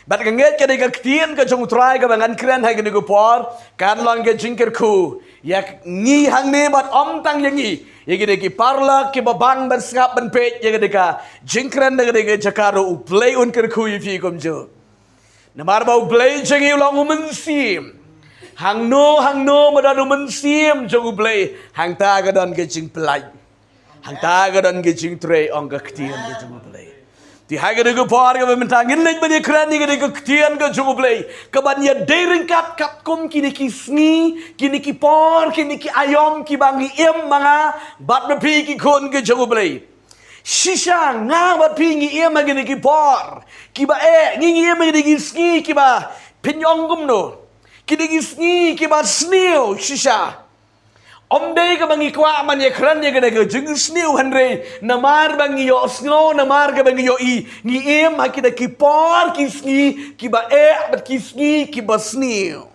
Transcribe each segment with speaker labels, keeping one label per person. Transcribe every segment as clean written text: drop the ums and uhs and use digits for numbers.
Speaker 1: Bat kanget ka diga ktien ka jong utrai ka bangan kren hai ka diga por kan long ka jingkir ku yak ngi hang ne bat om tang yangi yagi deki parla ki babang ban skap ban pet yagi deka jingkren diga jakaro u play un kir ku yifi kom jo namar ba u play jangi long umen sim hang no madan umen sim jong u play hang ta ka don ka jing play hang ta ka don ka jing tre ong ka ktien ka jong u play Di haga de gepar ke mentangin lej bani kerani ke de ketian ke jublei ke bani dering kat kum kini ki sngi kini ki por kini ki ayom ki bangi em manga bat bepi ki kon ke jublei shisha nga bat pi ngi em magi ki por ki ba ngi em magi ki sngi ki ba pinyong gum no kini ki sngi ki ba snio shisha Om day ka bangi kwa man ye kran ye gana ga jing sniu hanre namar bangi yo snow namar ka bangi yo ngi em hakida ki por ki sngi ki ba bat ki sngi ki ba sniu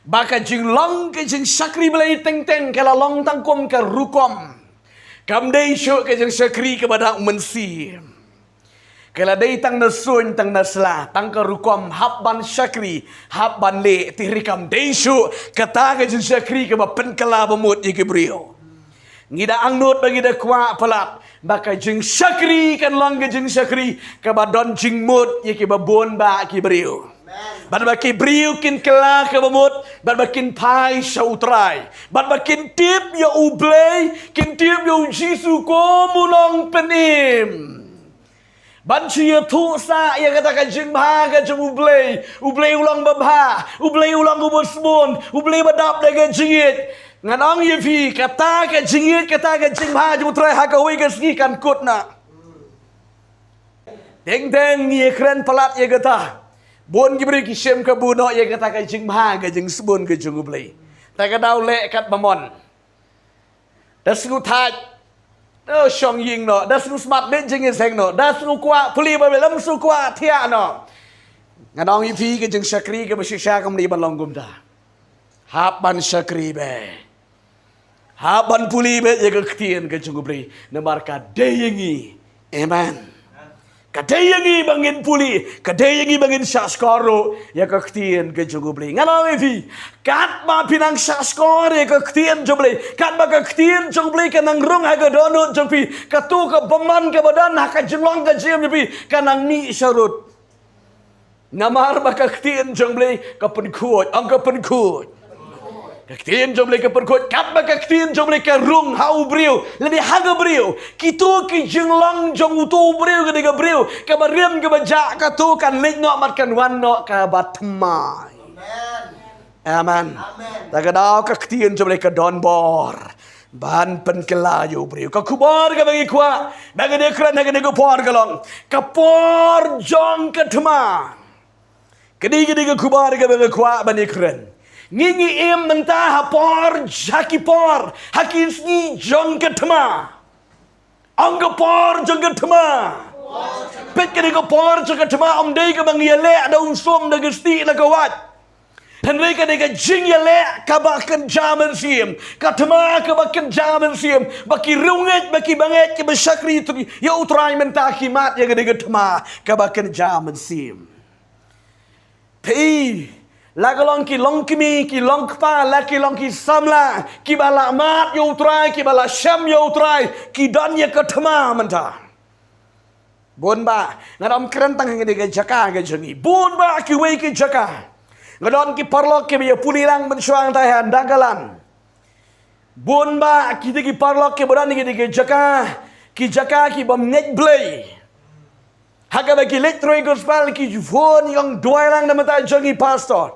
Speaker 1: baka jing long ke jing sakri belai teng kala long tangkom ka rukom kam day sho ke jing sakri ke bada mensi Kala day tang nasun tang nasla tang ka rukom habban syakri habban le tihrikam day shu kata ka jin syakri ke ba pen kala bamut ye brio ngida angnut bagi da kwa palap baka jing syakri kan long ke jing syakri ke ba don jing mut ye ba bon ba ki brio bad baki brio kin kala ke bamut bad bakin pai sautrai bad bakin tip ya ublay kin tip ya jisu ko mulong penim Banci ya tu sa ya katakan jing bah ke jeng ublay ulang babha ublay ulang ubus bun ublay badap dengan jingit nganong ye fi kata ke jingit kata ke jing bah jeng trai ha ka hui ke ski kan kut na deng ye keren pelat ye kata bun gibri ki shem ke buno ye kata ke jing bah ke jeng sebun ke jeng ublay ta ka dau le kat mamon das ngu thaj Shong ying no, das nu smart den jing seng no, das nu kwa puli ba lam su kwa thia no. Nganong ipi ke jing sakri ke besisha kam ni ban long gum da. Hap ban sakri be. Hap ban puli be ye ke ktien ke jing ubri nemar ka deyengi. Amen. Ka deyengi bangin puli, ka deyengi bangin saskoro ya ke ktien ke jing ubri. Nganong ipi kat ma pinang saskor ye ke ktien jobli kat ba ke ktien jobli kanang rung ha ke donut jompi katu ke baman ke badan ha ka jenglong ke jem jompi kanang ni syarut namar ba ke ktien jobli ke penkut ang ke penkut ke ktien jobli ke penkut kat ba ke ktien jobli ke rung hau brio ledi ha ke brio kitu ki jenglong jong utu brio ke de brio ke ba rem ke ba ja katu kan lek no mat kan wan no ka batmai Amen. Tagadao ka ktien jomle ka don bor. Ban pen kelayo brio. Ka kubar ka bagi kwa. Bagi de kran ka de por galong. Ka por jong ka thma. Kedi ka kubar ka bagi kwa bani kran. Ngi em mentah ha por haki por. Haki sni jong ka thma. Ang ka por jong ka thma. Pet ka de por jong ka thma om dei ka bangi le daun som da gesti na ka wat. Henry ka dega jing ya le ka ba kan jaman sim ka tama ka ba kan jaman sim baki runget baki banget ke besakri tu ya utrai menta khimat ya dega tama ka ba kan jaman sim pi la ka long ki long kimi ki long pa la ki long ki samla ki bala mat ya utrai ki bala sham ya utrai ki dan ya ka tama menta bon ba ngadam kerentang ke dega jaka ke jengi bon ba ki wei ki jaka Ngadon ki parlok ke biya pulirang mensuang tahan danggalan. Bun ba kita ki parlok ke berani ki jaka ki bam net blay. Haga ba ki lektroi gospel ki jufon yang dua lang na mata jangi pastor.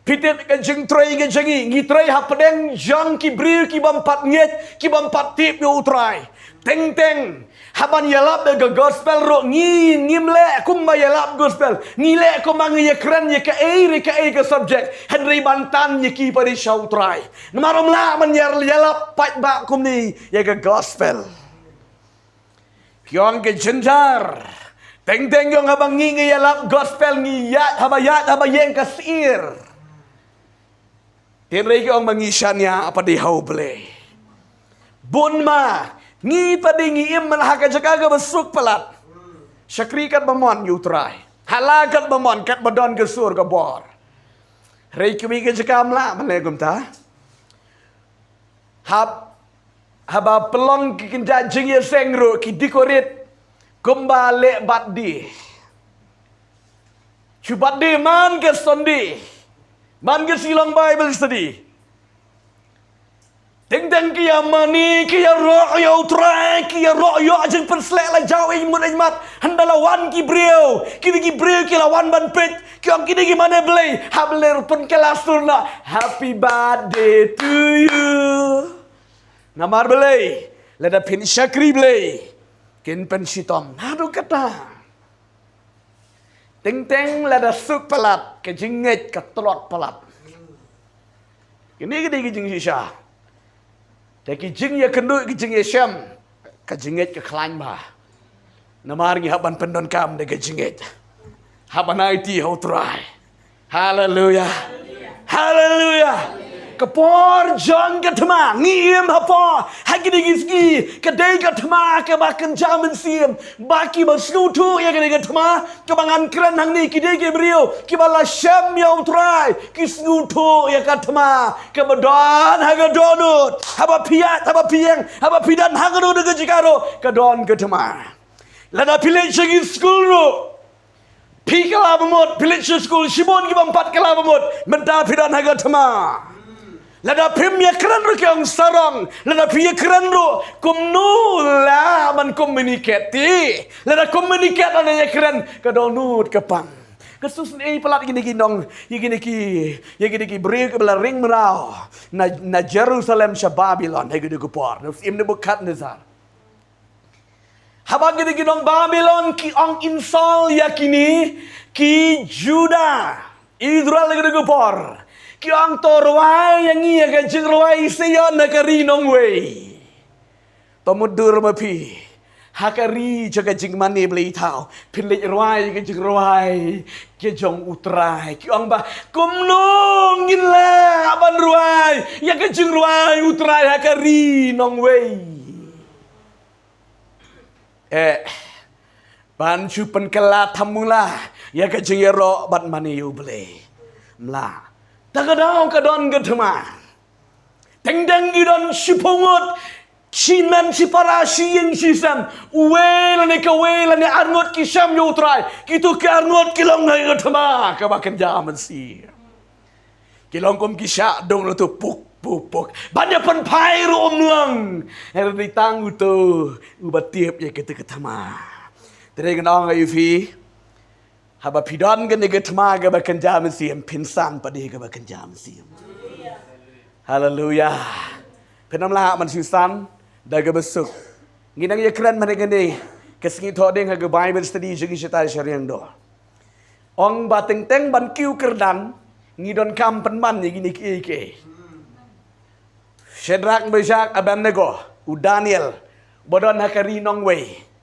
Speaker 1: Pitit ka jeng troi ke jangi ngi troi ha pedeng jang ki bril ki bam pat net ki bam pat tip yo utrai. Teng haban yalap de gospel ro ngi ngimle kum ba yalap gospel ngile ko mang ye kran ye ka e subject henry bantan ye ki pari sautrai namarom la man yalap pat ba kum ni ye ka gospel kyong ke jenjar teng yong habang ngi yalap gospel ngi yat haba yeng ka sir henry kyong mangisanya apa di hauble bunma Ngi tadi ngi im malahaka jaka besuk pelat. Syakrikat bamon yutrai. halakat bamon kat badon ke sur ke bor. Reiki ke cakam lah malaikum ta. Haba pelong ki kinja jing ye sengro ki dikorit kembali baddi. Cubat di man ke sondi. Man ke silang Bible study. Teng kia mani kia roh ya utrai kia roh ya ajeng perslek la jauh imun mat handala wan ki breu ki breu ki lawan ban pet ki ang kini gimana belai habler pun kelasuna happy birthday to you namar belai lada pin syakri belai kin pen sitom aduh kata teng lada suk pelat ke jinget ke telot pelat kini jing sisa tapi jing ya kenduk ke jing ya syam ke jinget ke klan bah namar ngi haban pendon kam de ke jinget haban IT how try hallelujah hallelujah kepor jong ke thema ngiem hapa hagini giski ke dei ke thema ke bakan jaman sim baki ba snutu ya ke thema ke bangan kran hang ni ki dei ke brio ki bala syam ya try ki snutu ya ke thema ke badon haga donut haba piat haba piang haba pidan haga do ke jikaro ke don ke thema lada village school ro pi kala bamot village school shibon ki bampat kala bamot menta pidan haga thema lada pimya keren ro kyang sarang lada pimya keren ro kumnu la man communicate lada communicate ananya keren kadonut kepang kesus ni pelat gini ginong gini ki beri ke bela ring merau na Jerusalem sha Babylon he gini kupor im ne bukat nazar haba gini ginong Babylon ki ong insol yakini ki Juda Israel gini kupor Kiang torwai yang ia ke jengwai seyon nakari nongwei. Tomudur mapi. Hakari jaga jeng mani beli tau. Pilik rwai ke jengwai ke jong utrai. Kiang ba kumnong gila ban rwai ya ke jengwai utrai hakari nongwei. Ban chupan kala tamula ya ke jengero ban mani yu beli. Mla. Tagadau kadon gedema. Tengdang gidon sipungut. Simen sipara siyeng sisam. Uwelane kawelane arngot kisam yutrai. Kitu ke arngot kilong na gedema. Kabakan jaman si. Kilong kum kisya dong lo tu puk. Banyak pen pairu omlang. Herdi tangu tu. Ubat tiap ya kita ketema. Tereng nong ayufi. Haba pidon ke nege temaga bakan jam siam pinsan pada ke bakan jam siam. Haleluya. Penamlah man susan daga besuk. Nginang ya keren mereka ni kesengi thodeng haga Bible study jegi setai syariang do. Ong bateng teng ban kiu kerdan ngidon kam penman ya gini ke. Shadrach Meshach Abednego u Daniel bodon hakari nongwei.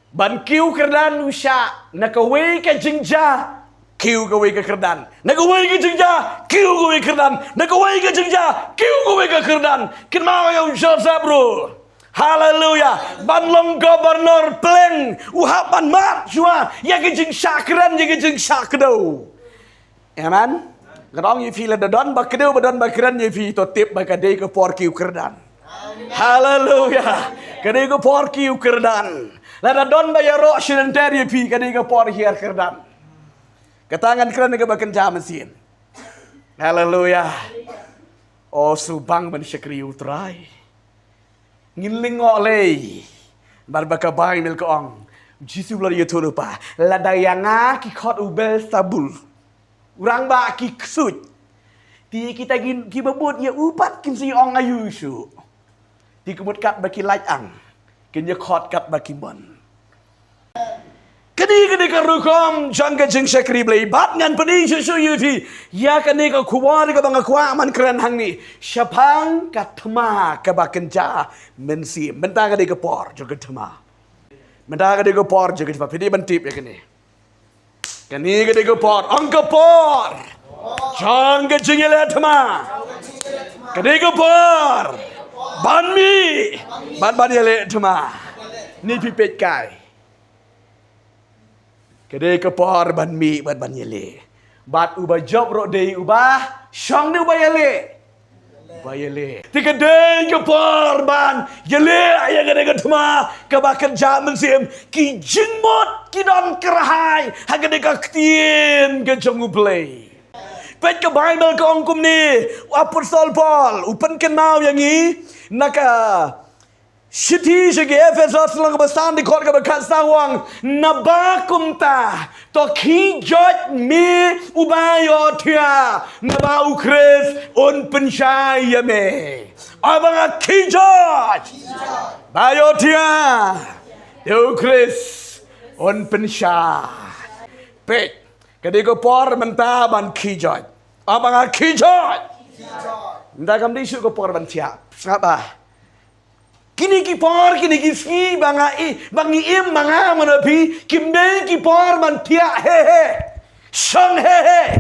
Speaker 1: Ban kiu kerdan usha nakawai ke jingja kiu kawai ke kerdan nakawai ke jingja kiu kawai kerdan nakawai ke jingja kiu kawai ke kerdan kin mau ya usha sabro haleluya ban long gubernur pleng uhapan mat jua ya ke jing sakran ya ke jing sakdo amen gadong yi fi la don ba kedeu ba don ba kran yi fi to tip ba kadai ke por kiu kerdan haleluya kadai ke por kiu kerdan lada don bayaro silentari pi kani ke por hier kerdan. Ketangan keren ke bakan jam mesin. Haleluya. Oh subang ban syakri utrai. Ngiling oleh. Barbaka bai mil ko ong. Jisu bla ye tu lupa. Lada yanga ki khot ubel sabul. Urang ba ki ksut. Ti kita gin ki babut ye upat kin si ong ayu su. Ti kemut kat baki laj ang. Kenya khot kat bakimbon. Kani karukom jangka jeng syakri blai bat ngan peni susu yuti ya kani ka kuwar ka bang kwa man keren hang ni syapang katma ka bakenja mensi mentang ka por joga thma mentang ka por joga thma pidi bantip ya kani ka por angka por jangka jeng le thma kani ka por banmi ban ya le thma ni pipet kai Kedai kepor ban mi ban yele. Bat ubah job rok day ubah. Syang ni ubah yele. Ubah yele. Ti kedai kepor ban yele ayah kedai ketema. Kebakan jaman sim. Ki jingmot ki don kerahai. Hagadai kaktien ke jongu play. Pet ke Bible ke ongkum ni. Apostol Paul. Upan kenal yang ni. Naka. Shiti shige Efesos lang kebesan di kot kebekat sawang nabakum ta to ki jot me ubayo tia naba ukres on pensyai me abang ki jot bayo tia ukres on pensyai pek kadi ko por menta ban ki jot abang ki jot nda kam di su ko por ban tia sapa Kini ki por kini ki ski bangi im manga manapi kimne ki por man tia he sang he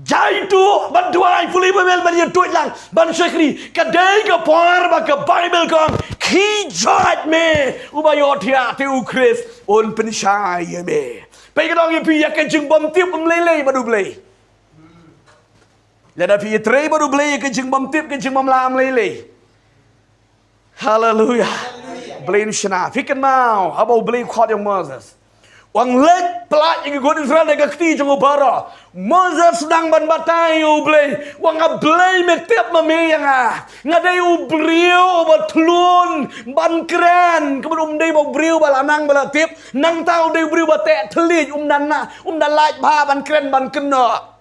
Speaker 1: jai tu ban duai puli pemel ban tu lang ban sekri kadai ke por ba ke Bible kong ki jot me ubayo tia te ukris on pensyai me pai kadang pi ya ke jing bom tip lele badu blei lada pi tre badu blei ke jing bom tip ke jing bom lam lele Hallelujah. Beli shana. Fikir mau. Apa beli kuat yang Moses. Wang lek pelat yang ikut Israel dekat keti jenguk bara. Moses sedang banbatai beli. Wang beli metiap memeyang ngadai beliau bertelun ban keren. Kemudian dia mau beliau balanang balatip. Nang tahu dia beliau batek telit dan lait bah ban keren ban kena.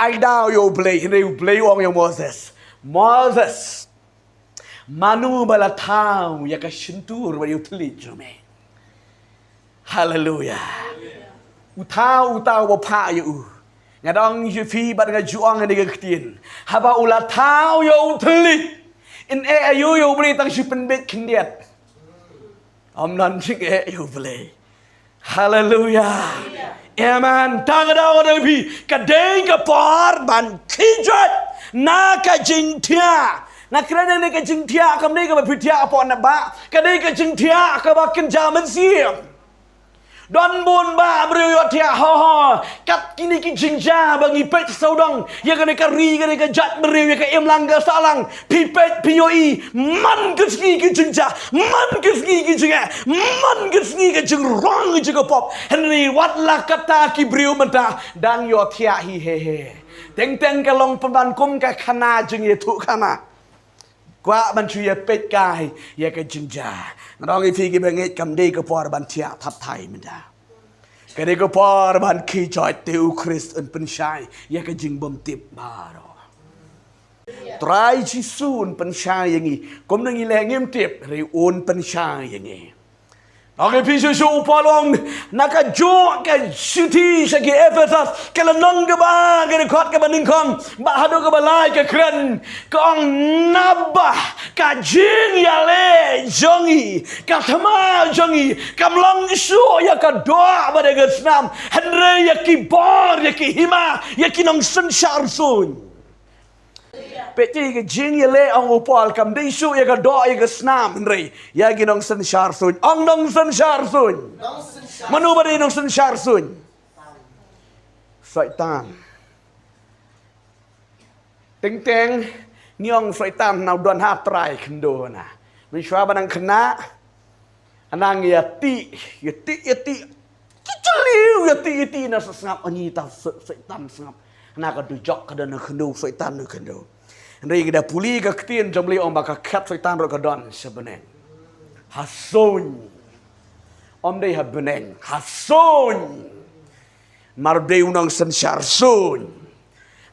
Speaker 1: Aidau yo beli. Ini beli wang yang Moses. Moses. Manu bala tahu ya ka shintur ba yutelit jome. Hallelujah. Utau ba pa yu. Ngadong yu fi ba nga juang nga ketien. Haba ula tahu yo utelit. In ayu yo beli tang shipen bet kendiat. Nan sing yo beli. Hallelujah. Amen. Tangadaw na bi kadeng ka par ban kijat na ka jingtia. Nak kira ni ke jing tia kam ni ke berpitia apa nak ba? Kadai ke jing tia ke bakin jaman siam. Don bun ba beriyo tia ha. Kat kini ki jing ja bangi pet saudang. Ya kena kari kena ke jat beriyo ke imlang ke salang. Pipet pioi man ke ski ke jing ja. Man ke ski ke jing man ke ski ke jing rong ke jing pop. Henry wat la kata ki beriyo menta dan yo tia hi he. Teng ke long pembankum ke kana jing ye tu kana. Qua ban chui pet kai ya ke jinja nong ifi ki benget kam de ko por ban tia thap thai menda ke de ko por ban ki choi teu Christ en pen shai ya ke jing bom tip baro trai chi sun pen shai yang ni kom nang ile ngem tip re on pen shai yang ni Oke pisu upalong naka jo ke city segi Efesus ke lenong ke ba ke kot ke banding kong ba hado ke balai ke keren kong nabah ka jing ya le jongi ka thama jongi kam long isu ya ka doa ba de snam henre ya ki bor ya ki hima ya ki nong sun shar sun Peti ke jing ye le ang upal kam di su ye ka do ye ka snam nrei ya gi nong sen shar sun ang nong sen shar sun manu ba di nong sen shar sun Satan teng nyong Satan nau don ha trai kendo na min shwa banang kena anang ya ti kiceliu ya ti na sngap ani ta Satan sngap na ka du jok ka dan kendo Satan na kendo Nri kita puli ke ketien jomli om baka kat Satan ro kadon sebeneng. Hasun. Om dei habeneng. Hasun. Mar dei unang sensar sun.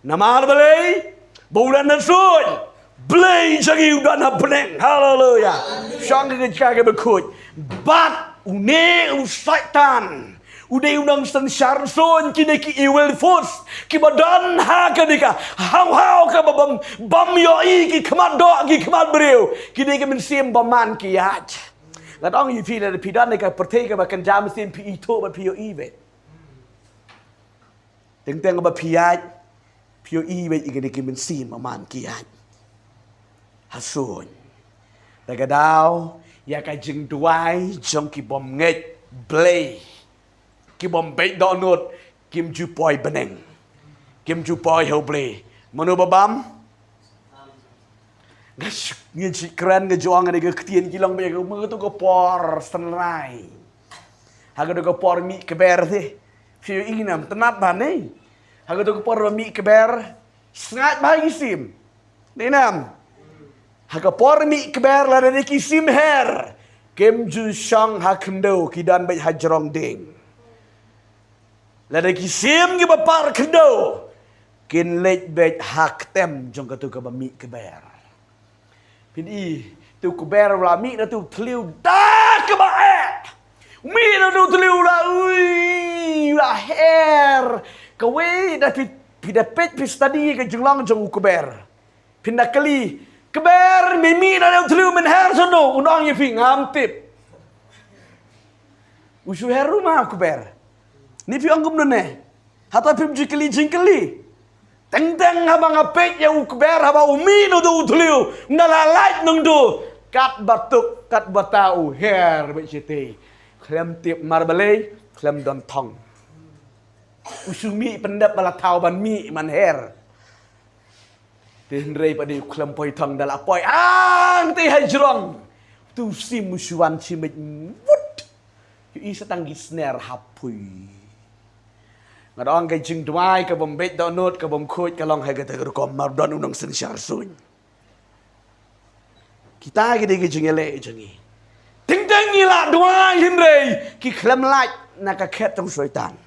Speaker 1: Namar belei bulan sun. Belei jagi udan habeneng. Hallelujah. Sang ke jaga bekut. Bat une Satan. Udai unang sensar son kini ki iwil fus ki badan ha kadika hau ka bam yo i ki kemad do ki kemad beriu kini ki mensim baman ki yat la dong yi fi la pidan ka pertai ka bakan jam sim pi ito ba pi yo i be teng ba pi yat pi yo i be kini ki mensim baman ki yat hasun la ka daw ya ka jing duai jong ki bom nget Blay. Ki bom bait donut. Kim ju poi beneng. Kim ju poi hau blay. Manu babam. Nghe chị keren ke juang ada ke ketien kilang banyak ke tu ke por senrai. Haga tu ke por mi keber sih. Fiu inginam tenat bane. Haga tu ke por mi keber sengat bagi sim. Ninam. Haga por mi keber la dari kisim her. Kem ju shang hakendo kidan bai hajrong ding. La dari kisim ki bapar kendo. Kin lej bet hak tem jong katu ke mi keber. Pini tu keber la mi na tu tliu da ke bae. Mi na tu tliu la ui la her. Kawe da pida pet pi study ke jenglang jong keber. Pinda kali keber mi na tu tliu men her sono undang ye fi ngam tip. Usu her rumah keber. Ni pi anggum none. Hata pi jikeli jingkeli. Teng-teng habang apek ya ukber haba umi no do utliu nalalait nung do kat batuk kat batau her becete klem tip marbelei klem don thong usumi pendap bala tau ban mi man her tin rei padi klem poi thong dala poi ang ti hajrong tu sim musuan chimit wut yu setang gisner hapui ngadong ke jing duai ke bom bet donut ke bom khoj ke long hai ke ter kom mar don unong sen syar sun kita ke de ke jing ele jangi ting ting ila duai hin rei ki khlem lai na ka khet tong soitan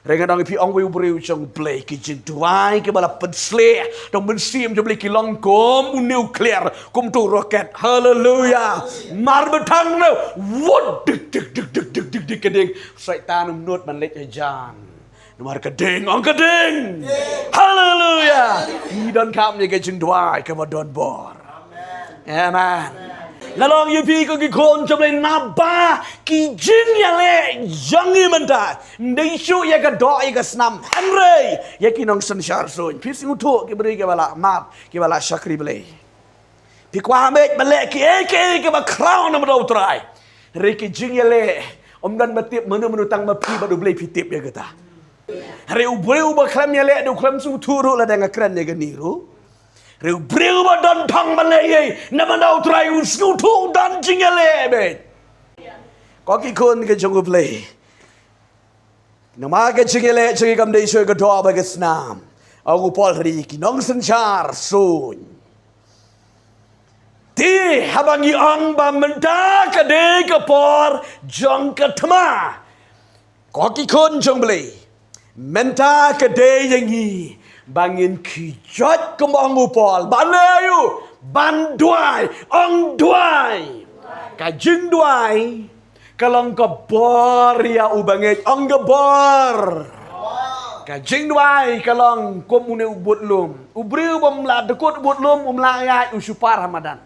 Speaker 1: rei ngadong pi ong wi briu chong play ki jing duai ke bala pen sle dong ben sim jom ki long kom un nuclear kom tu roket hallelujah mar betang no what dik dik dik dik dik dik dik keding soitan nut man lek jan Nomor keding, ong keding. Haleluya. Idon kam ye ke jing dwai ke don bor. Amen. Ngalong ye pi ko ki kon chom le naba ki jing ya le jangi menta. Ndai shu ye ka do ye ka snam. Henry ye ki nong san shar so. Pi sing tu ke beri ke bala mat ke bala shakri bele. Pi kwa mek bele ki ke ba crown na do trai. Re ki jing ye le om dan batip menu tang ma pi ba do bele pi tip ye kata. Reu breu ba klam ya le do klam su turu la danga kran ne ganiru reu breu ba don thong ba le ye na ma dau trai u su tu dan jing ya le be có ki kon ke jong ple na ma ke jing ya le jing kam dei shoy ka do ba ke snam au pol ri ki nong san char sun ti habangi ong ba menta ka de ka por jong ka thma có ki kon jong ple Menta kedai yangi bangin kijot kemong upol banayu ban duai ong duai kajing duai kalong kebor ya ubanget ong gebor kajing duai kalong komune ubut lum ubriu bom la dekut ubut lum la ya usupar Ramadan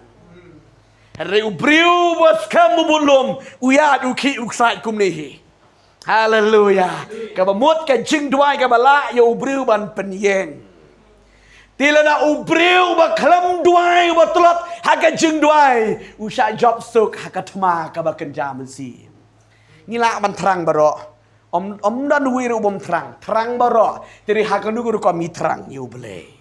Speaker 1: re ubriu bos kam ubut lum uyat uki uksai kumnehi Hallelujah. Kabamut ka jing duai ka bala ya ubriu ban penyeng. Tila na ubriu ba klam duai ba tulat haka jing duai usha job suk haka thma ka ba kenja mensi. Ngila ban terang baro. Om dan wiru bom terang baro. Tiri haka nugu ko mi terang yu bele.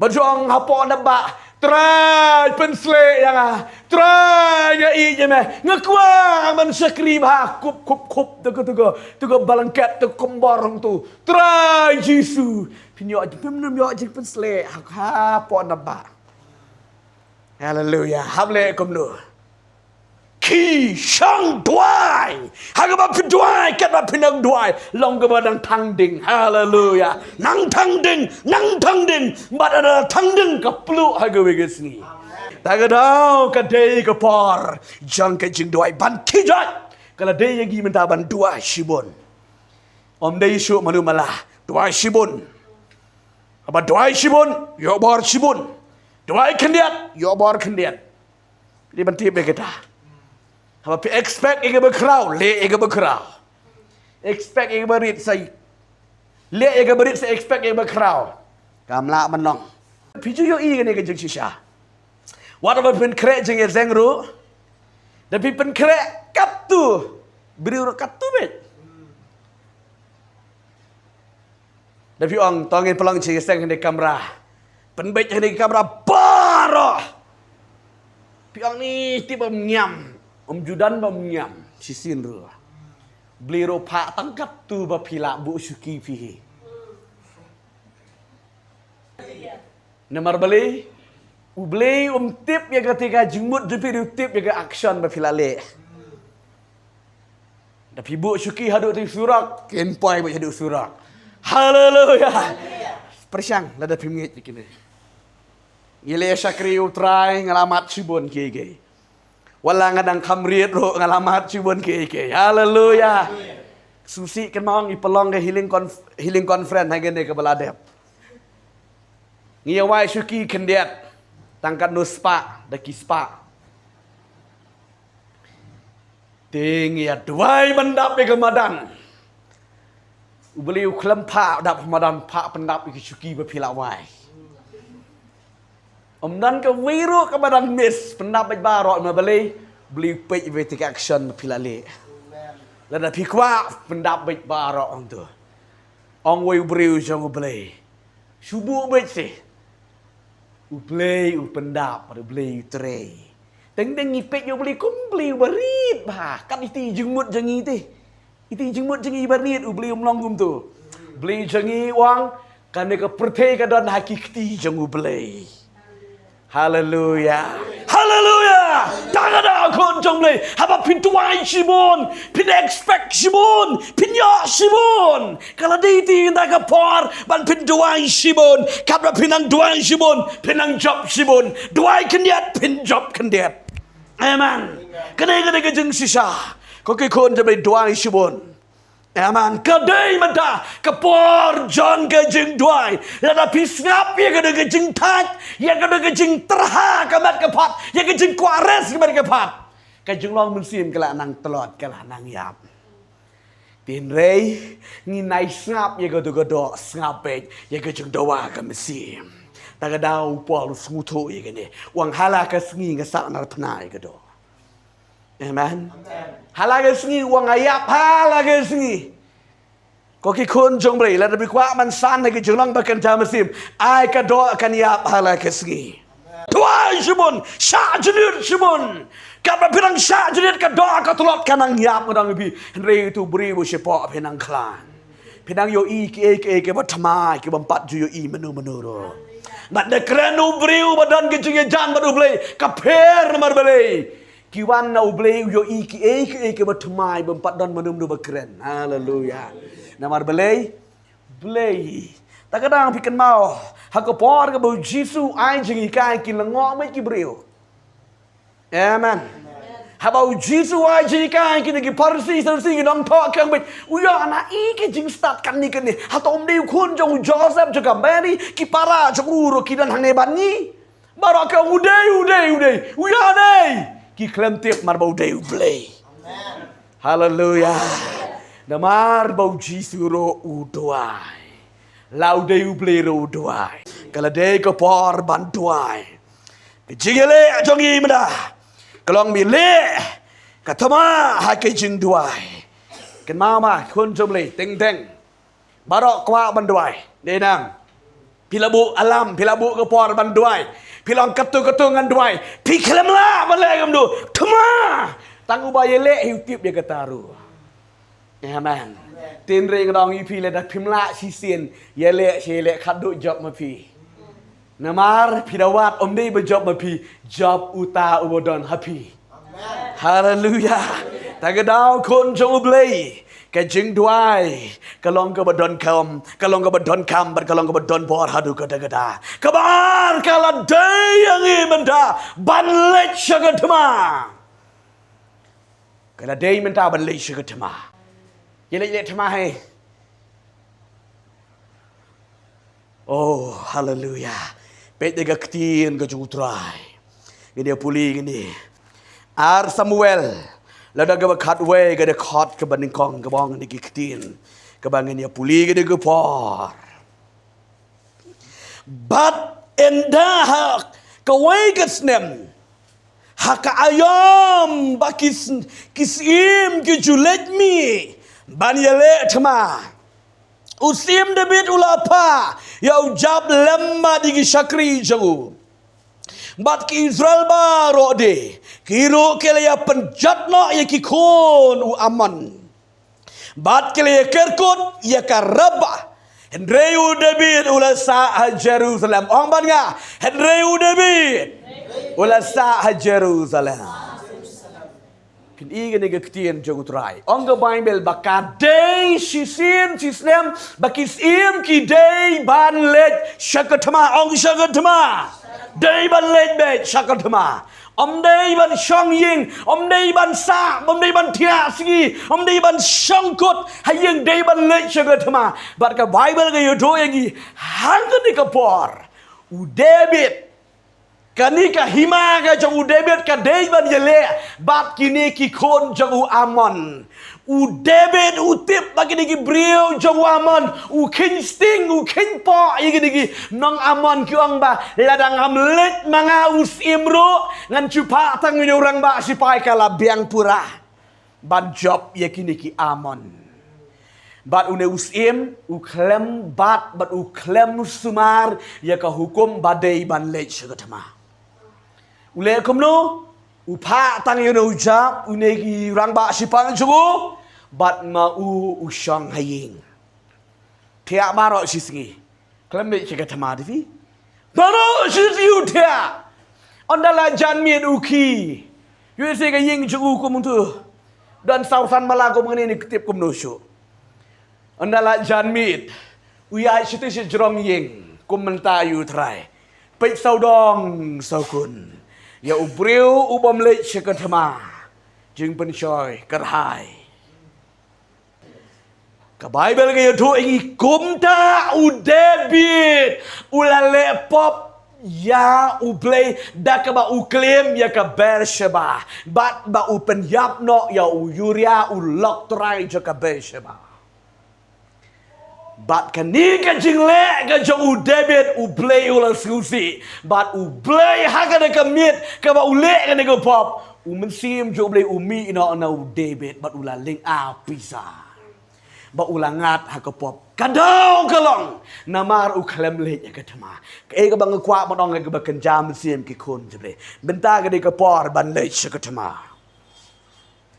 Speaker 1: Bajong hapo na ba try pensle yang try ya i je me ngakwa man sakri ba kup tu balangkat tu komborong tu try jisu pinyo je pem yo je pensle ha po na ba hallelujah hable kom lu ki shang duai haga ba duai kat ba pinang duai long ga ba dang thang ding hallelujah nang thang ding ba da thang ding ka plu haga we ge sni ta ga dau ka dei ka por jang ka jing duai ban ki jat kala dei gi menta ban duai shibon om dei shu manu mala duai shibon aba duai shibon yo bor shibon duai kendiat yo bor kendiat di ban ti be kita Apa expect ega berkerau, le ega berkerau. Expect ega berit sai. Le ega berit sai expect ega berkerau. Kamla menong. Piju yo i ne ke jeng shisha. What about pen krek jeng zeng ru? Tapi pen krek kap tu. beri kat tu bet. Dan piang tongin pelang ciseng di kamera. Penbet di kamera parah. Piang ni tiba menyam. Judan menyam. Sisin ru. Beli ropak tangkap tu bapila bu syuki fihi. Nomor beli. Beli tip ya ketika jengmut jepi tip ya action bapila le. Tapi bu syuki haduk di surak. Kenpai bu haduk surak. Haleluya. Persiang lada pimit begini. Ile syakri utrai ngalamat sibon kege. Wala ngadang kamriat ro ngalamat sibon kege. Haleluya. Susi kan mau ipelong ke healing conference hagene ke Baladep. Ngiyawai syuki kendiat tangkat no spa daki spa. Tinggi ya duai mendap ke madan. Beliau kelempak dap madan pak pendap iki syuki berpilawai. Dan ke wiru ke badan mis pendap barok ma beliau pej take action berpilale. Lada pikwa pendap barok on tu. Ong we beliau jang beliau. Subuh bet sih. Beliau pendap pada beliau tre. Teng ngipet yo beliau kum beliau berit bah kan iti jengmut jangi teh. Itu jengmut jengi ibarit beli melonggum tu. Beli jengi wang kan ke pertai ke dan hakiki jengu beli. Haleluya. Haleluya. Tak ada kon jong beli. Apa pintu wai sibon, pin expect sibon, pin ya sibon. Kalau di ti ndak ke por ban pintu wai sibon, kapra pinang duai sibon, pinang job sibon. Duai kendiat pin job kendiat. Amen. Kena ke jeng sisa. Kau kon je beli duai sibon. Aman. Kedai mata kepor John ke jeng duai. Lada pisngap ya ke jeng tat. Ya ke jeng terha kemat kepat. Ya ke jeng kuares kemat kepat. Ke jeng long musim kala nang telot kala nang yap. Tin rei nginai ngap ya ke do ngapet ya ke jeng doa ke musim. Tagadau pol smuto ya ke ni. Wang hala ke sengi ngesak nar penai ke do. Amen. Halaga sengi wang ayap halaga sengi. Koki kun jong beri la lebih kuat man san lagi jelang bahkan jam musim. Ai ka do akan yap halaga sengi. Tuai sibun, syak jelir sibun. Kapra pirang syak jelir ka do ka tulot kanang yap ngadang bi. Henry itu beri bu sepok pinang klan. Pinang yo i ke batmai ke bempat ju yo i menu ro. Mat de krenu beri badan ke jeng jan badu beli. Kaper nomor beli. Kiwan na ublei yo iki bertemai bempat dan menum do bekeren. Haleluya. Namar belei tak kadang pikan mau hakapor ke bau Jisu ai jeng ikai ki lengok mai ki breu. Amen. Habau Jisu ai jeng ikai ki parsi ki nong tok kang bet. Uya ana iki jeng start kan ni kan ni. Hatom deu kun jong Joseph juga beri ki para jong uro ki dan hang ne bani. Baraka udai. Uya nei. Ki klem tiap mar bau deu blei. Haleluya. Namar bau Jisu ro udoai. Lau deu blei ro udoai. Kalau dei ke por bantuai. Kejigele jongi meda. Kelong mi le. Katama hakai jing duai. Ken mama kun jomlei teng. Barok kwa banduai. Denang. Pilabu alam, pilabu ke por banduai. Pilang ketu-ketu ngan duai. Piklem lah balai tu. Tuma. Tanggu bayar lek hidup dia ketaru. Amen. Tin ring dong ipi le dak pimla sisien. Ya lek lek kaduk job mapi. Namar pidawat omdei berjob mapi. Job uta ubodon happy. Haleluya. Tagadau kon jong ublei. Kajing duai, kalong ke badon kam, bat kalong ke badon bor hadu kata. Kabar kala day yang imenda banlet syagatma. Kala day menta banlet syagatma. Yelet tama hai. Oh, haleluya. Pet dega ketin ke jutrai. Gini puli gini. Ar Samuel. Lada ke bakat we ke de khot ke banding kong ke bong ni kitin ke bangin ya puli ke de ke por. But in dah ke we ke snem haka ayam bakis kisim kijulet mi ban yele thama usim David ulapa ya ujab lemma digi syakri jagu bat ki Israel baro de kiro kele ya penjatna ya ki kon u aman bat kele ya kerkut ya karaba Henreu David ula sa Jerusalem ong ban nga Henreu David ula sa Jerusalem kin igen ega ktien jogutrai ong ga Bible bakadei sisin sisnem bakisim ki dei ban let shakatma ong shakatma dei ban let be shakatma om dei ban shong ying om dei ban sa om dei ban thia sigi om dei ban shong kut hayeng dei ban let shakatma bat ka Bible ga yodo yangi hangani ka por u David kanika hima ka jang u David ka dei ban yele bat kini ki kon jang u Amon u David u tip bagi ki brio jang u Amon u king sting u king po yigi ki nong Amon kyong ba ladang amlet manga us imro ngan chupa tang ni orang ba sipai kala biang pura ban job yakini ki Amon bat une usim u klem bat u klem sumar ya ka hukum badai ban lech segatama ule kumno upa tang yono ujab unegi rang ba sipang jugo bat ma u usang haying tia baro sisingi klem lech segatama divi baro sisi utia ondala janmi uki yuse ga ying jugo kumuntu dan sausan malago mengenai ketip kumno syu andala janmit uya situ si jerong ying kumentayu trai pei saudong saukun ya ubriu ubam le sekatama jing pensoy kerhai ka Bible ga yodo ingi kumta u David ulale pop ya ublay dakaba uklem ya ka Beersheba bat ba upenyap no ya u Uria u loktrai jo ka Beersheba bat kani ka jingle ka jong u David u play ulang susi bat u play haga de kamit ka ba ule ka ne ko pop u mensim jo play u mi ino na u David bat ula ling a pisa ba ulangat ha ko pop kadau kalong namar u klem le ya ka thama ke ka bang kwa ma dong ka ba kan jam sim ki khon je ble benta ka de ka por ban le ka thama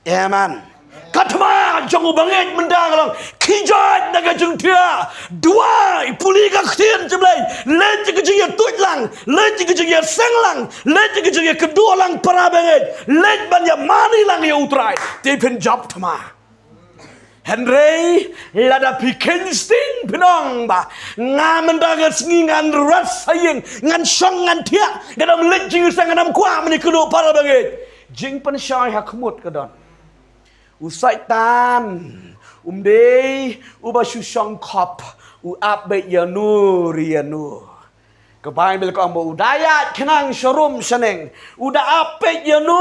Speaker 1: amen katma jong banget mendang lang kijat naga jung tia dua puli ka khien jemlai len ji jing ya tut lang len ji jing ya seng lang len ji jing ya kedua lang para banget len ban ya mani lang ya utrai te pen job thama Henry lada piken sting pinong ba ngamen dagat ngan ras saying ngan song ngan tia gadam len ji sang ngan kwa mani kudu para banget jing pen syai hakmut kadon usai tan dei uba shong kop u abe yanu rianu ke Bible ko ambo udaya kenang shorum shaneng uda ape yanu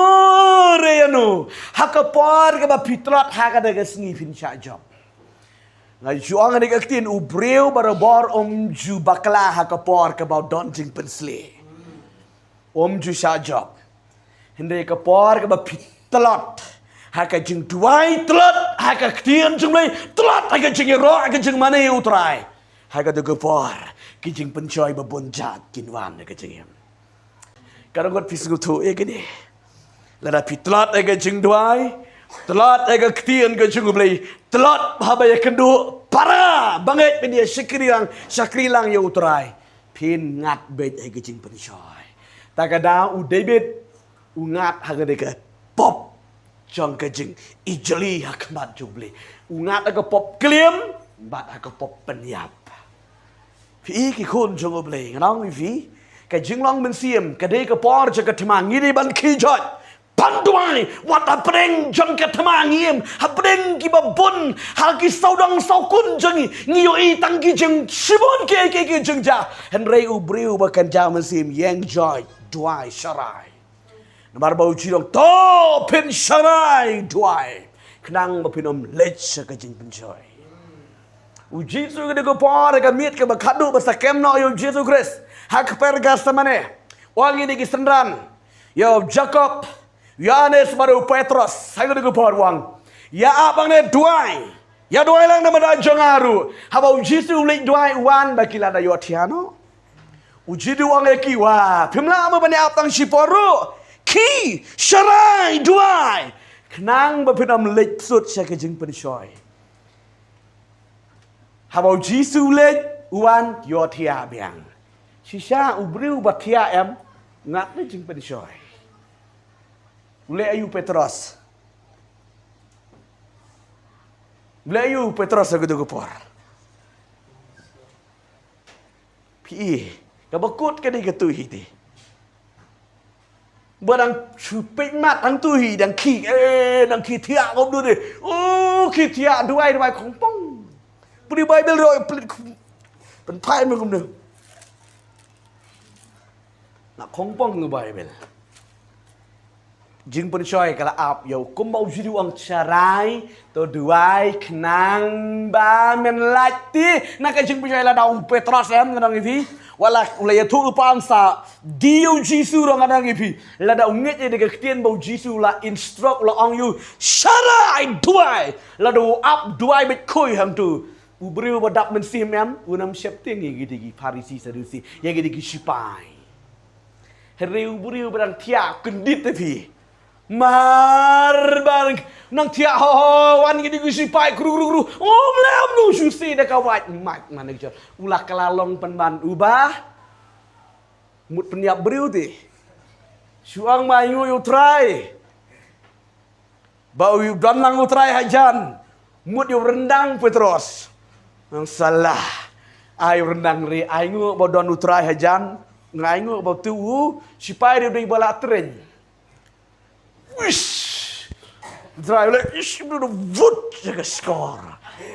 Speaker 1: rianu hakapor ke ba pitrat hakada ke sngi fin sha job ngai juang ni aktin u breu barabor ju bakla hakapor ke ba don jing pensle ju sha job hinde ke por ke ba pitlat haka jing duai telat haka ktian jumlai telat haka jing ro haka jing mana utrai haka de gopor ki jing pencoy babonjat kinwan haka jing karagot fisgu tu egene lada pitlat haka jing duai telat haka ktian haka jing blai telat haba ya kendu para banget media syakrilang ya utrai pin ngat bet haka jing pencoy takada u David u ngat haka de pop jong ka jing ijli hakmat jubli ungat aga pop klem bat aga pop penyap fi ki khon jong oble ngang vi ka jing long men siem ka de ka por ja ka thma ngi ban khi jot panduai wat apreng jong ka thma ngiem apreng ki babun ha ki saudang saukun jong ngi yo i tang ki jing sibon ke jing ja henry ubriu ba kan ja men siem yang joy duai sharai Namar bau cilok to pen sharai duai kenang mapinom lech ka jing penjoy uji su ke ko par ka mit ke bakadu basa kem no yo Jesus Christ hak per ga samane wang ini ki sendran Ya Jacob, Yohanes baru Petrus, saya kena keparuang. Ya abang ne duai. Ya duai lang nama dah jangaru. Habau Yesus ulik duai wan bagi lada yotiano. Uji duang leki wah. Pimla ama bani aptang siporu. Ki syarai duai. Kenang bapinam lek sut saya kejeng pensoi. Habau Yesus ulik wan yotia biang. Sisa ubriu batia em ngat ni jeng pensoi. Ulik ayu Petrus. Melayu Petrus aku tu kepor. Pi, kabakut ke dia ketui ti. Barang supik mat ang tui dan ki dan ki tiak kau tu deh. Oh, ki tiak dua kongpong. Beri Bible doi pen pai me kum tu. Nak kongpong tu Bible. Jing pensoi kalau ap yo kumbau jadi uang carai to duai kenang ba men lati nak jing pensoi la daun Petrus em ngadang ipi wala ulai tu upang sa diu Jisu rong ngadang ipi la daun nget je de ketien bau Jisu la instruct la ong you carai duai la do ap duai bet koi ham tu ubri badap men sim em unam siap tinggi gidi Farisi Sadusi ya gidi sipai hari ubri barang tiak kendit tapi mar bang nang tia ho wan gidi gusi pai kru mlam nu susi dah kawat mat mana je ulah kelalong penban ubah mut peniap beriu ti suang mayu yu try bau yu dan lang utrai hajan mut yu rendang Petrus nang salah ai rendang ri ai ngu bau don utrai hajan ngai ngu bau tu sipai dia dei bala tren. Wish, drive like ish, betul vote jaga skor.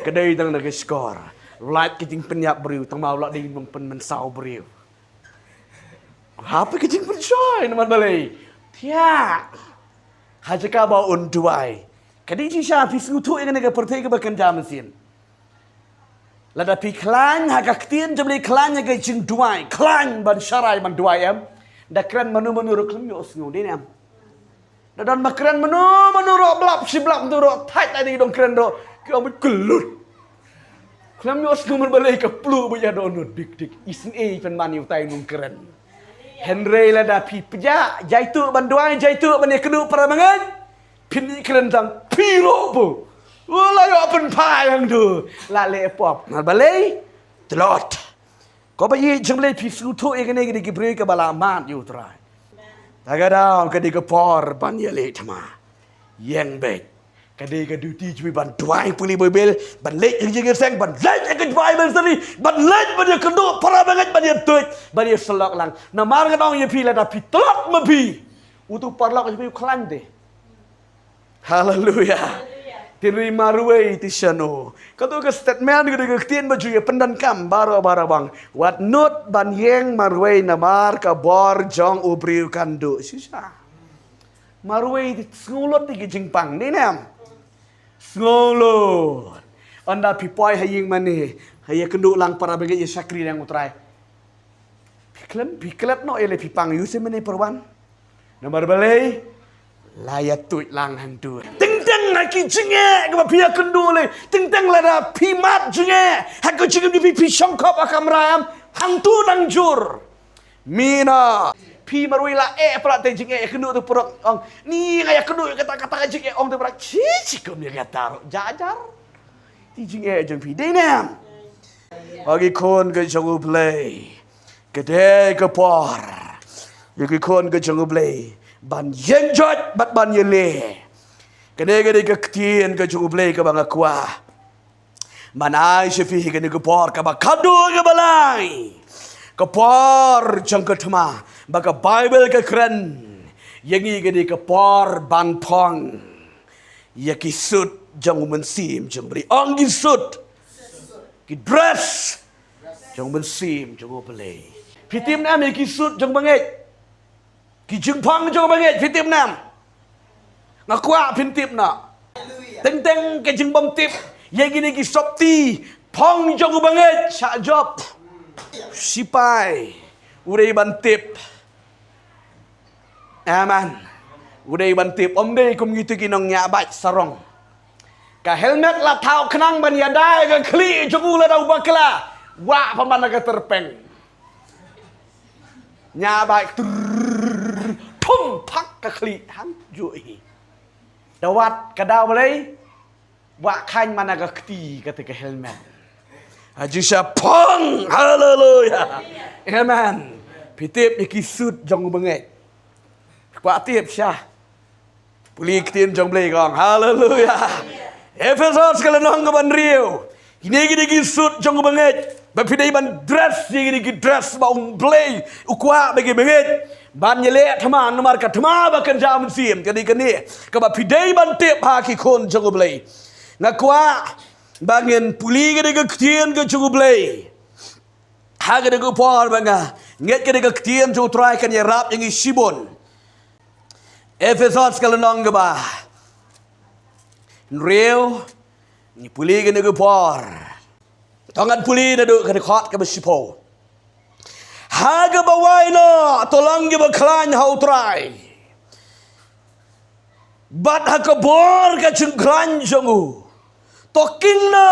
Speaker 1: Kedai tang jaga skor. Light keting penyap beriu, tang mau lak ding pen mensau beriu. Apa keting pensoi nama balai? Tiak. Hajaka bau unduai. Kadang sisa pisu tu yang negara pertai ke bakan jam mesin. Lada pi klan hagak tien jemli klan yang keting duai, klan ban syarai ban duai em. Dakran manu reklam yo osngu ni em. Dan makran menurut belap si belap tu ro tight tadi dong keren ro kau berkelut. Kelam yo sku berbalik ke plu buya donut dik isin pen mani utai nung keren. Henry la da pi peja jaitu banduai jaitu ban kenu paramangan. Pin keren tang piro bu. Wala yo pen pa yang tu. La le pop. Mal balai telot. Kau bayi jemle pi sutu egene gidi gibre ke balamat yu trai. Kadang kadang kepor ban yale tama, yang baik. Kadang duty cuma ban duai puli Bible, ban lek yang jangan sang, ban lek yang Bible sendiri, ban lek ban yang kedua para banget ban yang tuit, ban yang selok lang. Namar kadang yang pilih tapi telak mebi, utu parlok yang pilih kelan deh. Haleluya. Terima ruai tisano. Kau ke statement ke ketien baju ya pendan kam baru bang. Wat not ban yeng maruai namar ka bor jong ubriu kandu. Sisa. Maruai ngulot di jingpang ni nam. Ngulot. Anda pipoi haying mani. Hayang kendu lang para bagi sakri yang utrai. Piklet no ele pipang yu se mani perwan. Namar balai. Layat tuit lang hantu. Lagi jengek ke pihak kendu le tentang lada pimat jengek aku jengek di pi songkop akam ram hantu nangjur mina pi marui la prak te jengek kendu tu perok ong ni kayak kendu kata-kata jengek ong tu prak cici kum dia kata jajar ti jengek jeng pi denam bagi kon ke jangu play gede ke por bagi kon ke jangu play ban yenjot bat ban yele Kadang-kadang ketien ke cukup ke bangga kuah. Manai syefihi ke por ke bakadu ke balai. Ke por jang ke tema. Baka Bible ke keren. Yangi ke por ban pong. Ya kisut jang mensim jang beri. Ong kisut. Ki dress. Jang mensim jang beli. Fitim nam ya kisut jang banget. Ki jeng pong jang banget fitim nam. Ngakuak pintip nak. Teng-teng ke jeng bom tip. Yang gini ki sop ti. Pong jong banget. Syak job. Sipai. Urai ban tip. Amen. Udah bantip om deh kum gitu kinong nyabat sarong. Ka helmet la thao kenang ban ya dai ka kli jogu la dau bakla. Wa pamana ka terpeng. Nyabat thum pak ka kli hang jui. Dawat ka dau balai. Wa khain mana ka kti ketika helmet. Haji syapong. Haleluya. Amen. Pitip ikisut jong benget. Kwa tiap syah. Puli ketin jong blay gong. Haleluya. Efesos kalau nong ke ban riu. Ini gini sut jong benget. Bapidai ban dress gini dress baung blay. Ukwa bagi benget. Ban yele teman nomor kat tema bakan jam sim kadi kani. Ke bapidai ban tip haki kon jong blay. Ngakwa bangin puli gini ketin ke jong blay. Haga de por banga. Nget ke de ketin jong try kan ya rap yang isibon. Efesos kalau nong ke ba. Real ni puli ke nego por. Tangan puli na do ke dekat ke besipo. Haga bawai no tolong ke baklan hau try. Bat haka bor ke jengkran jongu. Talking na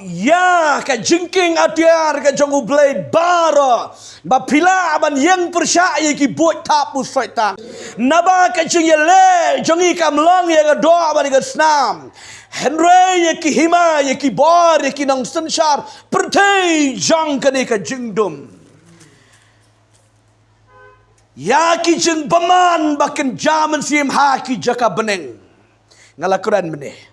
Speaker 1: ya ka jingking atiar ka jongu blade bara ba pila ban yang percaya ki bot tapu syaitan naba ka jing yele jongi kam long ya ga do ban ga snam henry ya ki hima ya ki bar ya ki nang sanshar pertai jang ka ne ka jingdum ya ki jing baman bakan jaman sim ha ki jaka beneng ngalakuran meneh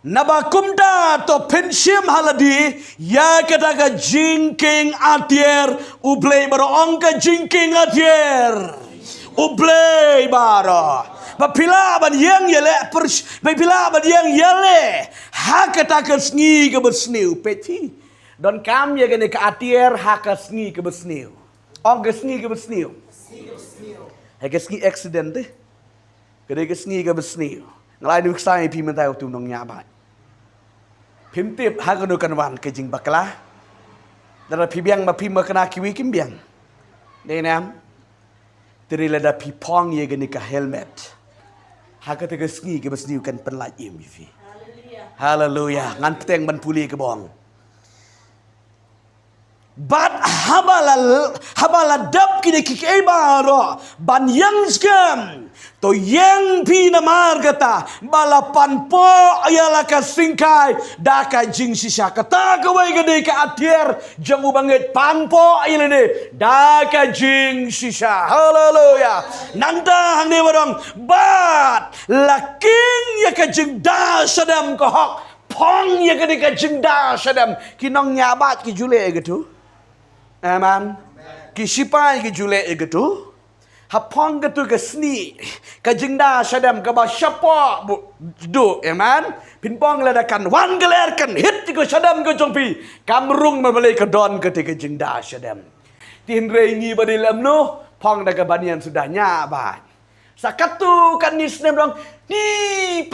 Speaker 1: Nabakumda to pensim haladi ya kataga jingking atier ublay baro ongka jingking atier ublay baro bapila ban yang yele bapila ban yang yele hakata sngi ke besniu peti don kam ya gene ka atier haka sngi ke besniu ongka sngi ke besniu haka sngi accident deh kede ke sngi ke besniu ngalai nuk sai pi mentai tu nong nyabat pim tip hagano kan wan ke jing bakla dara pi biang ma pi ma kana kiwi kim biang de nam terila da pi pong ye gani ka helmet hagate ke sngi ke besniu kan penlai im fi haleluya ngan peteng ban puli ke bong Bat habala dap kini kike baro ban yang scam to yang pina margata balapan po ayala ka singkai daka jing sisa kata kawai gede ka atier jangu banget panpo ayala ne daka jing sisa haleluya nanta hang ne warong bat laking ya ka jing da sadam ko hok pong ya gede ka jing da sadam kinong nyabat ki jule gitu. Amen. Kisipai ke jule gitu. Hapong gitu ke sni. Ke jingda sadam ke ba syapa do. Amen. Pinpong ledakan wan gelerkan hit ke sadam ke jongpi. Kamrung membeli ke don ketika jingda sadam. Tin rengi badilam no. Pong dah ke banian sudah nyabat. Sakatu kan ni snem dong. Ni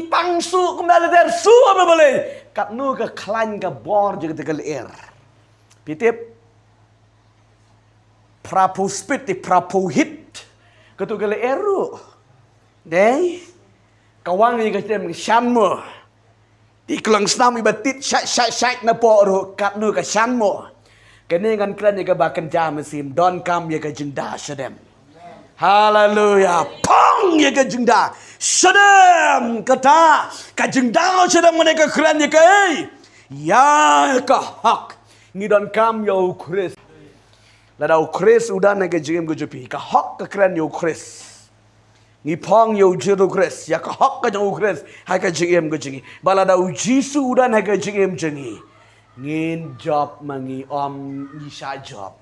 Speaker 1: pang su kembali der su membeli. Kat nu ke klan ke bor je ketika leer. Pitip prapu spit di prapu hit ketu gele eru deh kawang ni kasem shammo di kelang snam ibatit syait na poru kat nu ka shammo kene ngan klan ni ka bakan jam sim don kam ye ka jenda sadem haleluya pong ye ka jenda sadem kata ka jenda sadem mereka klan ye ka ya ka hak ni don kam yo kris Lada ukris udah naga jengem gujupi. Ka hok ka keren yo ukris. Ngipong yo jiru ukris. Ya ka hok ka jeng ukris. Hai ka jengem gujengi. Balada ujisu udah naga jengem jengi. Ngin job mangi om nyisa job.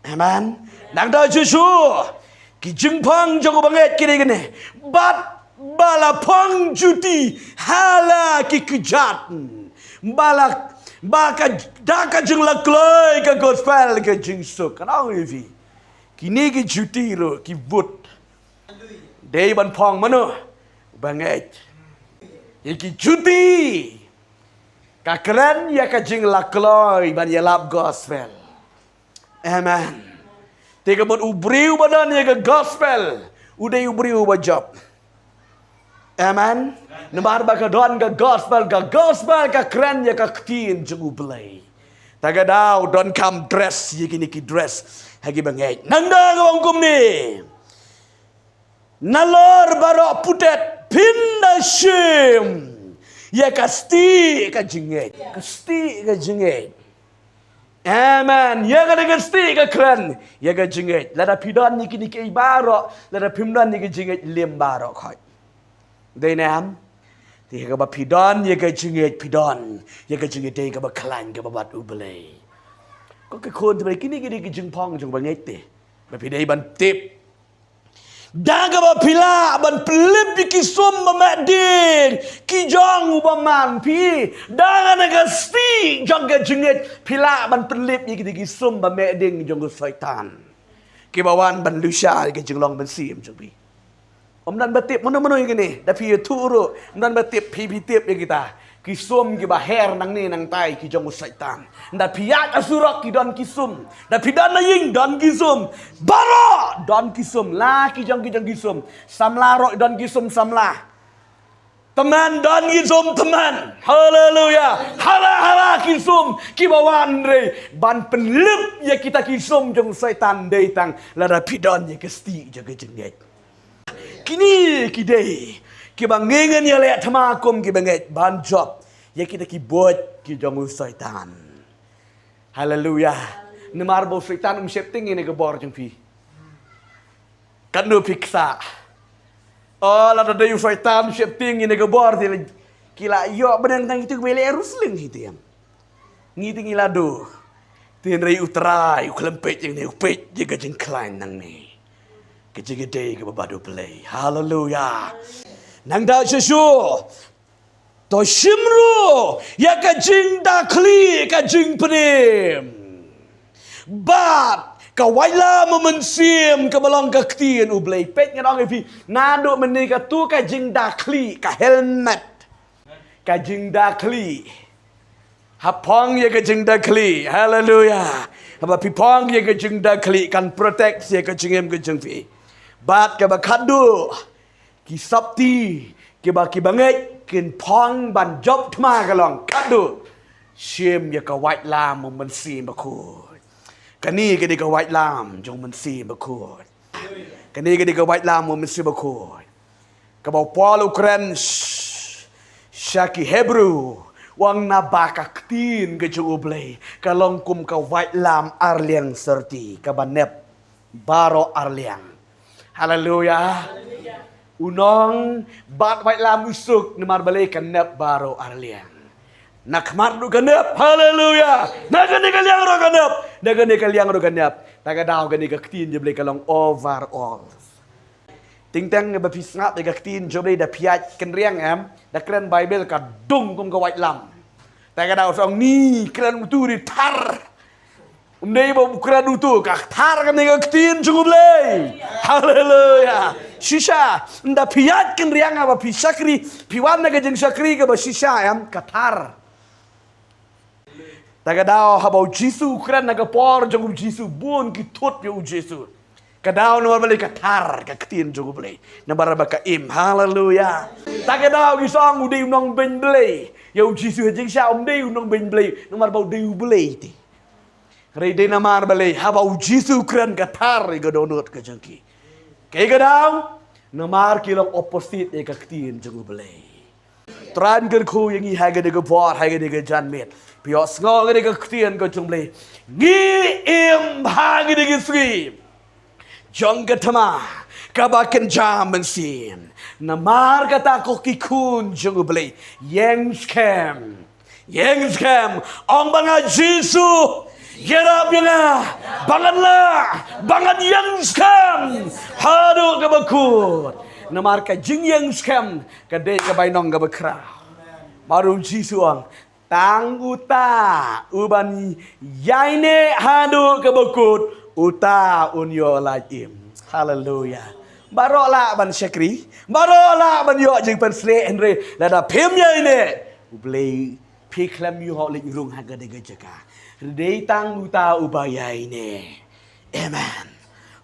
Speaker 1: Amen. Nang da jisu. Ki jengpong jeng banget kini gini. Bat bala pong juti. Hala ki kejat. Baka daka jeng lakloi ka gospel ka jeng sok kanang ivi kini ki juti lo ki but dei ban pong mano banget ki juti ka keren ya ka jeng lakloi ban yalap gospel amen Tiga buat ubriu badan ya ke gospel. Udah ubriu bajab. Amen. Nembar ba ka don ka gospel ka keren ya ka ktin jung ublay. Taga daw don come dress ya kini ki dress. Hagi bangay. Nanda ka wangkum ni. Nalor baro putet pinda shim. Ya kasti ka jingit. Kasti ka jingit. Amen. Ya ka kasti ka keren. Ya ka jingit. Lada pidon ni kini ki baro. Lada pimdan ni ki jingit lim baro khoi. Đây nam thì các bạn pidon như cái chữ nghề pidon như cái chữ nghề đây các bạn khăn các bạn bắt ubele có cái khôn thì cái chừng phong trong bạn nghe tê mà phi đây bạn tiếp đã các bạn pila bạn flip cái sum mà mẹ điên cái jong ubaman phi đã cái sti trong cái chữ nghề pila bạn flip cái sum mà mẹ điên trong cái satan cái bawan bạn lucia cái chừng long bạn sim trong phi dan batip mana-mana yang ni. Tapi turu, dan batip tip yang kita. Kisum ki baher nang ni nang tai ki jong syaitan. Da piat asurak ki don kisum. Da pidan ying don kisum. Baro don kisum. La ki jong kisum. Samla ro don kisum samla. Teman don kisum teman. Haleluya. Hala kisum ki bawan re. Ban penlip ya kita kisum jong syaitan datang. La da pidan ya kesti jaga jenget. Kini kidai kibang ngengen ya lek thamakum kibanget ban job ya kita kibot ki jong syaitan. Haleluya. Nemar bo syaitan setting ini ke bor jeng pi. Kan do piksa. Oh la da syaitan setting ini ke bor ti kila yo benang tang itu bele rusling itu yam. Ngiti ngilado. Tin rei utrai uklempet yang ne upet jaga jeng klain nang ni. Kejigede ke babado play. Hallelujah. Nang da Yesu. To shimru ya ka jing da kli ka jing prim. Bat ka waila memensim ka balong ka ktien ublay. Pet ngadong ifi nado meni ka tu ka jing da kli ka helmet. Ka jing da kli. Hapong ya ka jing da kli. Hallelujah. Haba pipong ya ka jing da kli kan protect ya ka jingem ka jing fi. Bat ke bakadu ki sabti ke baki bangai kin pong ban job thma kalong kadu shim ya ka white lam man sim bakut kani ke di ka white lam jong man sim bakut kani ke di ka white lam man sim bakut ka bau Paul Ukraine shaki Hebrew wang na baka ktin ke jong ublay kalong kum ka white lam arliang serti ka banep baro arliang. Haleluya. Unong bat white lam usuk nemar balai kanep baro arliang. Nak mardu kanep. Haleluya. Nagani kaliang ro kanep. Nagani kaliang ro kanep. Taga daw gani ka ktin je balai kalong overall. Ting tang ba pisngat de ka ktin je balai da piat kenriang am. Da kren Bible ka dung kum ka white lam. Taga daw song ni kren tu di tar. Umday ba bukran uto kaktar kan nga ktin jungublay. Haleluya. Shisha nda piyat kan riang ba pisakri piwan na gajeng sakri ka ba shisha am katar. Taga daw habaw Jisu kran nagapor jungub Jisu bun ki tot yo Jisu. Kadaw no balik katar ka ktin jungublay. Nabara ka im. Haleluya. Taga daw gisong uday unong benblay. Yo Jisu hajeng sha umday unong benblay. Nomar baw day ublay ti. Rede namar balay habau Jisu kran katar ga donot ka jangki. Kay gadaw namar kilok opposite e ka ktin jung balay. Tran ker khu yang i haga de ga por haga de ga janmet. Pio sngo ga de ka ktin ka jung balay. Gi im haga de ga sri. Jong ka tama ka ba ken jam men sin. Namar kata ko kikun jung balay. Yang scam ong banga Jisu. Gerap yang bangan yang scam. Hadu ke bakut. Namar ka jing yang scam. Kadai ka bainong ka bakra. Baru Jisuang. Tang uta. Uban yaine hadu ke bakut. Uta unyo lajim. Hallelujah. Barola ban syakri. Barola ban yo jing pan sleendre. Lada pim yaine. Ublay piklam yu ho lik rung haga de gajaka. Redei tang uta ubaya ini. Amen.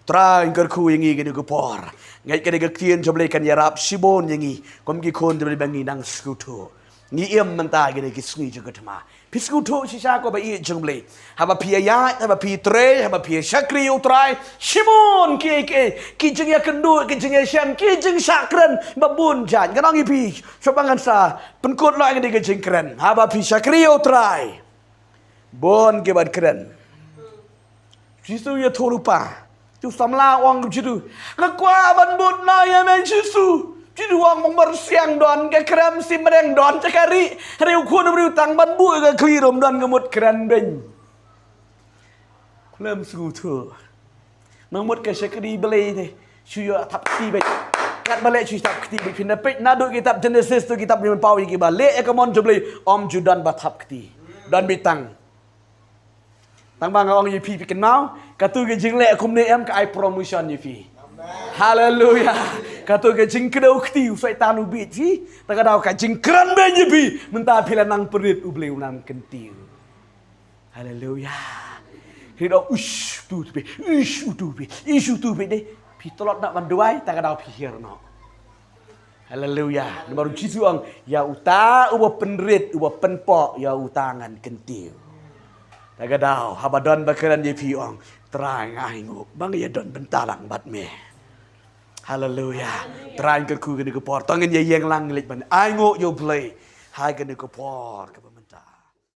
Speaker 1: Try kerku yang ini ke por. Ngai kena ke kian coba kan yarap sibon yang ini. Kom ki kon coba bangi nang skuto. Ni em mentah kena ke sungi juga tema. Piskuto sisa ko ba i coba. Haba pia ya, haba pia tre, haba pia syakri utrai. Sibon ki jeng ya kendu, ki jeng ya syam, ki jeng syakren babun jan. Kanang i pi. Sopangan sa penkut lo yang ke jeng keren. Haba pia syakri utrai. Bon ke bad keren. Sisu ya thorupa. Tu samla wang jitu. Ngakwa ban bud na ya men sisu. Jitu wang mong bersiang don ke krem si mereng don cakari. Riu kun riu tang ban bu ke klirom don ngemut keren ben. Lem su tu. Ngemut ke syakri belai te. Suyo tap ti be. Kat balik cuy tap keti be pindah pe nado kitab Genesis tu kitab ni pau iki balik ke mon joblei om judan batap keti. Dan bitang. Tang bang orang ye pi kenal, katu ke jing le kum ne em ka ai promotion ye pi. Hallelujah. Katu ke jing kedau kti usai tanu bi ji, ta ka dau ka jing kran be ye pi, menta pila nang perit ubleu nang kentiu. Hallelujah. Hidup tu be, tu be de, pi tolot nak manduai ta ka dau pi hier no. Hallelujah. Baru jisu ang ya uta uba penrit uba penpok ya utangan kentiu. Tagadau habadon bakaran ye piong terang aingu bang ye don bentalang bat me. Hallelujah. Terang ke ku ke por tangin ye yang lang lik ban aingu yo play hai ke ko por ke